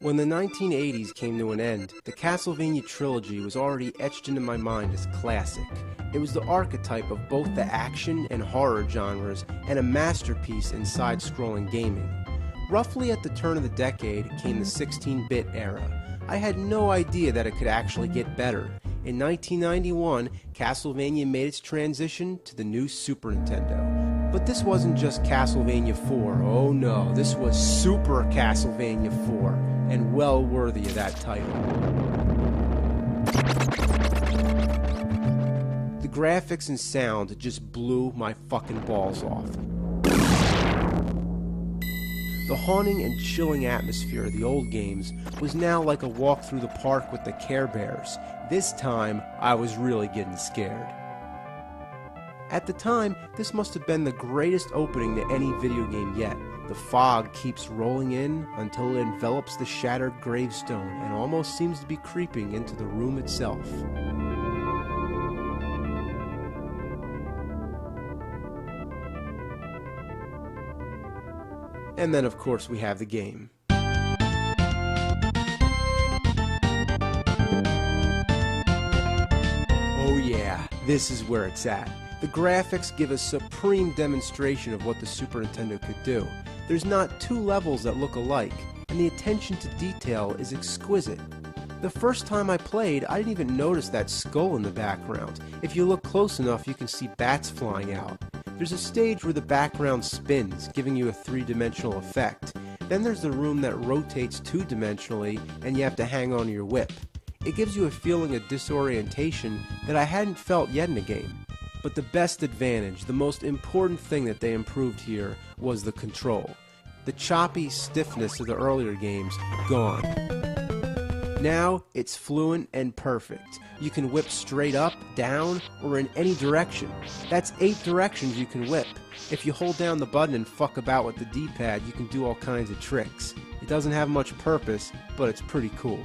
When the 1980s came to an end, the Castlevania trilogy was already etched into my mind as classic. It was the archetype of both the action and horror genres, and a masterpiece in side-scrolling gaming. Roughly at the turn of the decade came the 16-bit era. I had no idea that it could actually get better. In 1991, Castlevania made its transition to the new Super Nintendo. But this wasn't just Castlevania 4, oh no, this was Super Castlevania 4, and well worthy of that title. The graphics and sound just blew my fucking balls off. The haunting and chilling atmosphere of the old games was now like a walk through the park with the Care Bears. This time, I was really getting scared. At the time, this must have been the greatest opening to any video game yet. The fog keeps rolling in until it envelops the shattered gravestone and almost seems to be creeping into the room itself. And then, of course, we have the game. Oh yeah, this is where it's at. The graphics give a supreme demonstration of what the Super Nintendo could do. There's not two levels that look alike, and the attention to detail is exquisite. The first time I played, I didn't even notice that skull in the background. If you look close enough, you can see bats flying out. There's a stage where the background spins, giving you a three-dimensional effect. Then there's the room that rotates two-dimensionally, and you have to hang on to your whip. It gives you a feeling of disorientation that I hadn't felt yet in a game. But the best advantage, the most important thing that they improved here, was the control. The choppy stiffness of the earlier games, gone. Now, it's fluent and perfect. You can whip straight up, down, or in any direction. That's 8 directions you can whip. If you hold down the button and fuck about with the D-pad, you can do all kinds of tricks. It doesn't have much purpose, but it's pretty cool.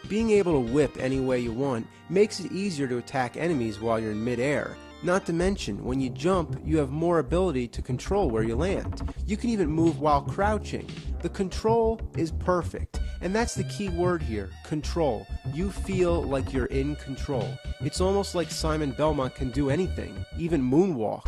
Being able to whip any way you want makes it easier to attack enemies while you're in mid-air. Not to mention, when you jump, you have more ability to control where you land. You can even move while crouching. The control is perfect. And that's the key word here, control. You feel like you're in control. It's almost like Simon Belmont can do anything, even moonwalk.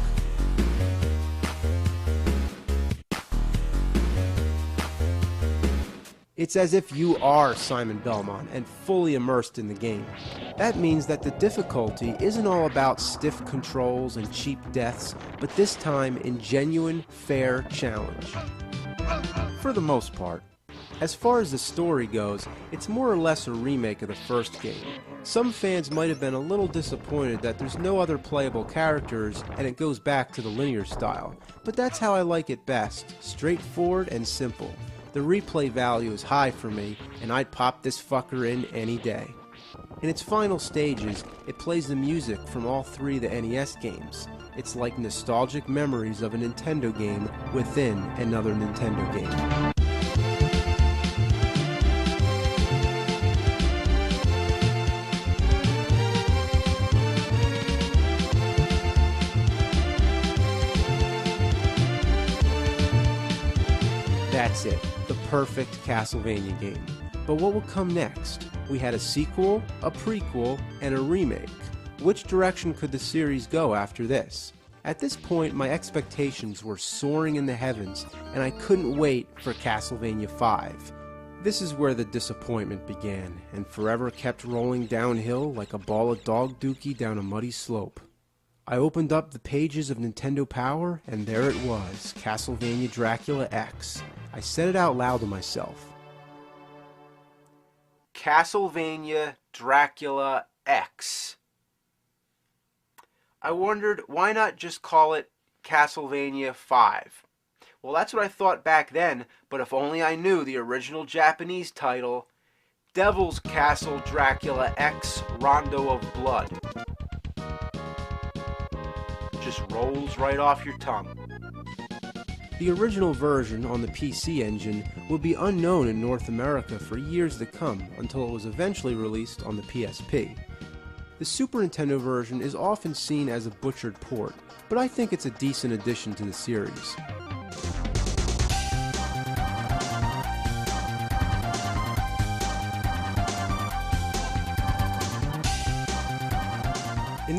It's as if you are Simon Belmont and fully immersed in the game. That means that the difficulty isn't all about stiff controls and cheap deaths, but this time in genuine, fair challenge. For the most part. As far as the story goes, it's more or less a remake of the first game. Some fans might have been a little disappointed that there's no other playable characters and it goes back to the linear style, but that's how I like it best, straightforward and simple. The replay value is high for me, and I'd pop this fucker in any day. In its final stages, it plays the music from all 3 of the NES games. It's like nostalgic memories of a Nintendo game within another Nintendo game. That's it, the perfect Castlevania game. But what will come next? We had a sequel, a prequel, and a remake. Which direction could the series go after this? At this point, my expectations were soaring in the heavens, and I couldn't wait for Castlevania 5. This is where the disappointment began, and forever kept rolling downhill like a ball of dog dookie down a muddy slope. I opened up the pages of Nintendo Power, and there it was, Castlevania Dracula X. I said it out loud to myself. Castlevania Dracula X. I wondered, why not just call it Castlevania 5? Well, that's what I thought back then, but if only I knew the original Japanese title, Devil's Castle Dracula X Rondo of Blood. Just rolls right off your tongue. The original version on the PC Engine would be unknown in North America for years to come until it was eventually released on the PSP. The Super Nintendo version is often seen as a butchered port, but I think it's a decent addition to the series.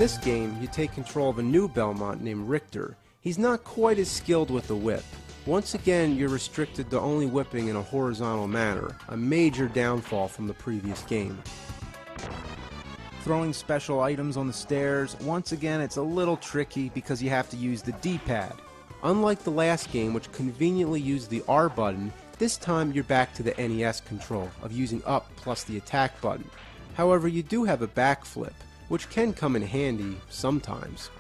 this game, you take control of a new Belmont named Richter. He's not quite as skilled with the whip. Once again, you're restricted to only whipping in a horizontal manner, a major downfall from the previous game. Throwing special items on the stairs, once again it's a little tricky because you have to use the D-pad. Unlike the last game, which conveniently used the R button, this time you're back to the NES control of using up plus the attack button. However, you do have a backflip, which can come in handy sometimes.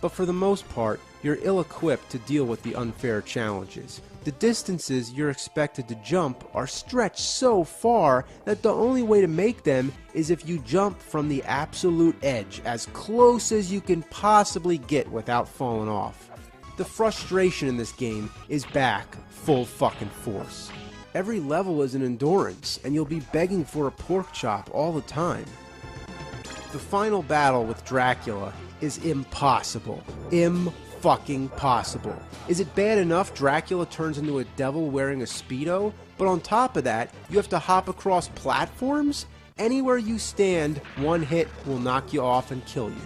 But for the most part, you're ill-equipped to deal with the unfair challenges. The distances you're expected to jump are stretched so far that the only way to make them is if you jump from the absolute edge, as close as you can possibly get without falling off. The frustration in this game is back full fucking force. Every level is an endurance, and you'll be begging for a pork chop all the time. The final battle with Dracula is impossible. Fucking possible. Is it bad enough Dracula turns into a devil wearing a Speedo? But on top of that, you have to hop across platforms? Anywhere you stand, one hit will knock you off and kill you.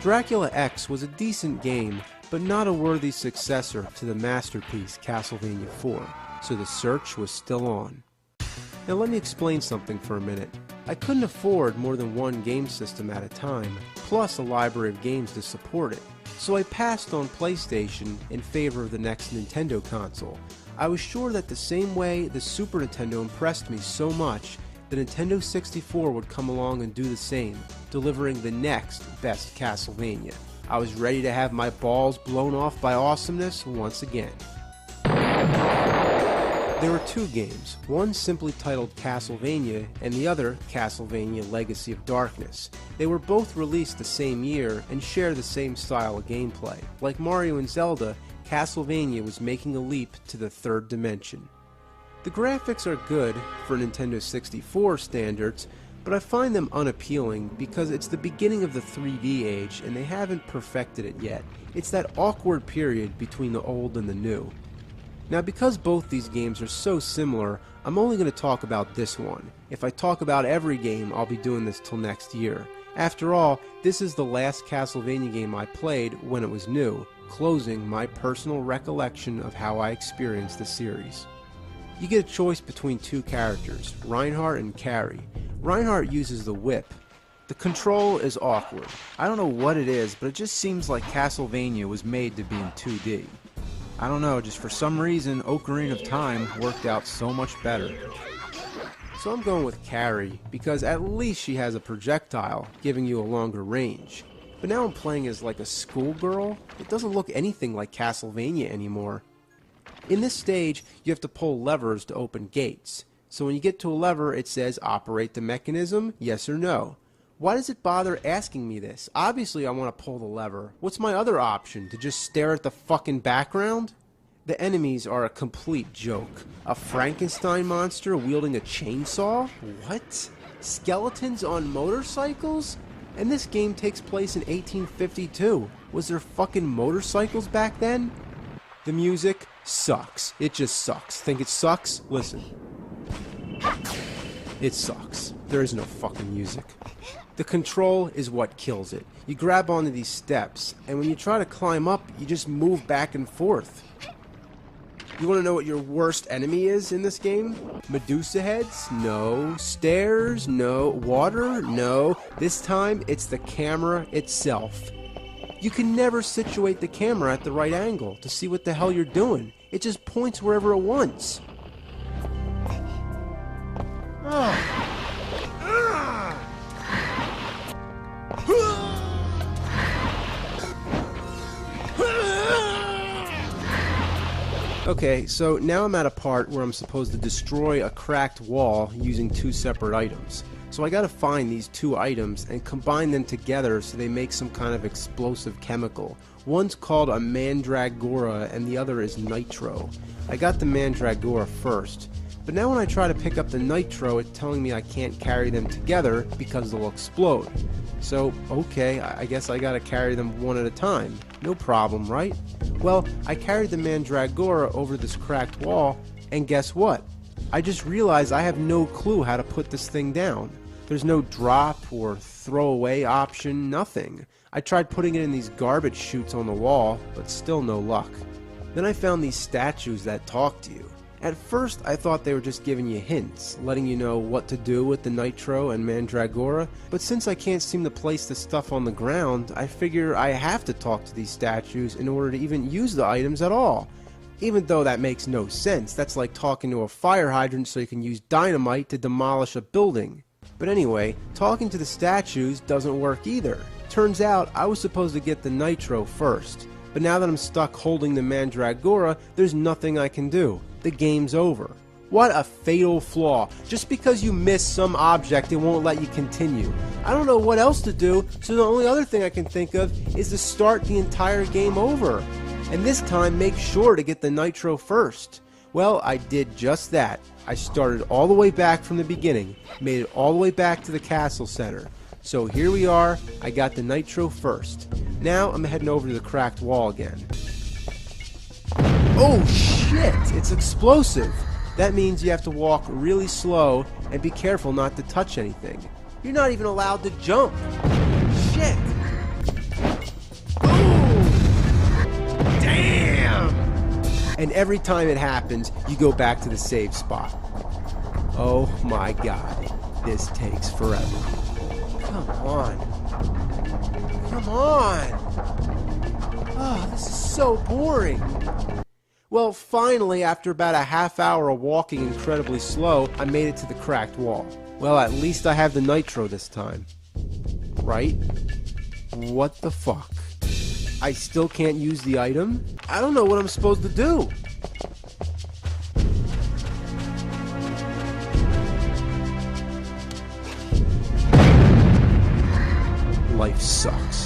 Dracula X was a decent game, but not a worthy successor to the masterpiece Castlevania 4, so the search was still on. Now let me explain something for a minute. I couldn't afford more than one game system at a time, plus a library of games to support it. So I passed on PlayStation in favor of the next Nintendo console. I was sure that the same way the Super Nintendo impressed me so much, the Nintendo 64 would come along and do the same, delivering the next best Castlevania. I was ready to have my balls blown off by awesomeness once again. There were two games, one simply titled Castlevania and the other Castlevania Legacy of Darkness. They were both released the same year and share the same style of gameplay. Like Mario and Zelda, Castlevania was making a leap to the third dimension. The graphics are good for Nintendo 64 standards, but I find them unappealing because it's the beginning of the 3D age and they haven't perfected it yet. It's that awkward period between the old and the new. Now, because both these games are so similar, I'm only going to talk about this one. If I talk about every game, I'll be doing this till next year. After all, this is the last Castlevania game I played when it was new, closing my personal recollection of how I experienced the series. You get a choice between two characters, Reinhardt and Carrie. Reinhardt uses the whip. The control is awkward. I don't know what it is, but it just seems like Castlevania was made to be in 2D. I don't know, just for some reason, Ocarina of Time worked out so much better. So I'm going with Carrie, because at least she has a projectile, giving you a longer range. But now I'm playing as like a schoolgirl. It doesn't look anything like Castlevania anymore. In this stage, you have to pull levers to open gates. So when you get to a lever, it says operate the mechanism, yes or no. Why does it bother asking me this? Obviously I want to pull the lever. What's my other option? To just stare at the fucking background? The enemies are a complete joke. A Frankenstein monster wielding a chainsaw? What? Skeletons on motorcycles? And this game takes place in 1852. Was there fucking motorcycles back then? The music sucks. It just sucks. Think it sucks? Listen. It sucks. There is no fucking music. The control is what kills it. You grab onto these steps, and when you try to climb up, you just move back and forth. You want to know what your worst enemy is in this game? Medusa heads? No. Stairs? No. Water? No. This time, it's the camera itself. You can never situate the camera at the right angle to see what the hell you're doing. It just points wherever it wants. Okay, so now I'm at a part where I'm supposed to destroy a cracked wall using two separate items. So I gotta find these two items and combine them together so they make some kind of explosive chemical. One's called a mandragora and the other is nitro. I got the mandragora first, but now when I try to pick up the nitro, it's telling me I can't carry them together because they'll explode. So, okay, I guess I gotta carry them one at a time. No problem, right? Well, I carried the mandragora over this cracked wall, and guess what? I just realized I have no clue how to put this thing down. There's no drop or throwaway option, nothing. I tried putting it in these garbage chutes on the wall, but still no luck. Then I found these statues that talk to you. At first, I thought they were just giving you hints, letting you know what to do with the Nitro and Mandragora, but since I can't seem to place the stuff on the ground, I figure I have to talk to these statues in order to even use the items at all. Even though that makes no sense, that's like talking to a fire hydrant so you can use dynamite to demolish a building. But anyway, talking to the statues doesn't work either. Turns out I was supposed to get the Nitro first, but now that I'm stuck holding the Mandragora, there's nothing I can do. The game's over. What a fatal flaw. Just because you miss some object, it won't let you continue. I don't know what else to do, so the only other thing I can think of is to start the entire game over. And this time, make sure to get the Nitro first. Well, I did just that. I started all the way back from the beginning, made it all the way back to the castle center. So here we are, I got the Nitro first. Now I'm heading over to the cracked wall again. Oh shit, it's explosive. That means you have to walk really slow and be careful not to touch anything. You're not even allowed to jump. Shit. Oh, damn. And every time it happens, you go back to the save spot. Oh my god, this takes forever. Come on. Come on. Oh, this is so boring. Well, finally, after about a half hour of walking incredibly slow, I made it to the cracked wall. Well, at least I have the Nitro this time. Right? What the fuck? I still can't use the item? I don't know what I'm supposed to do. Life sucks.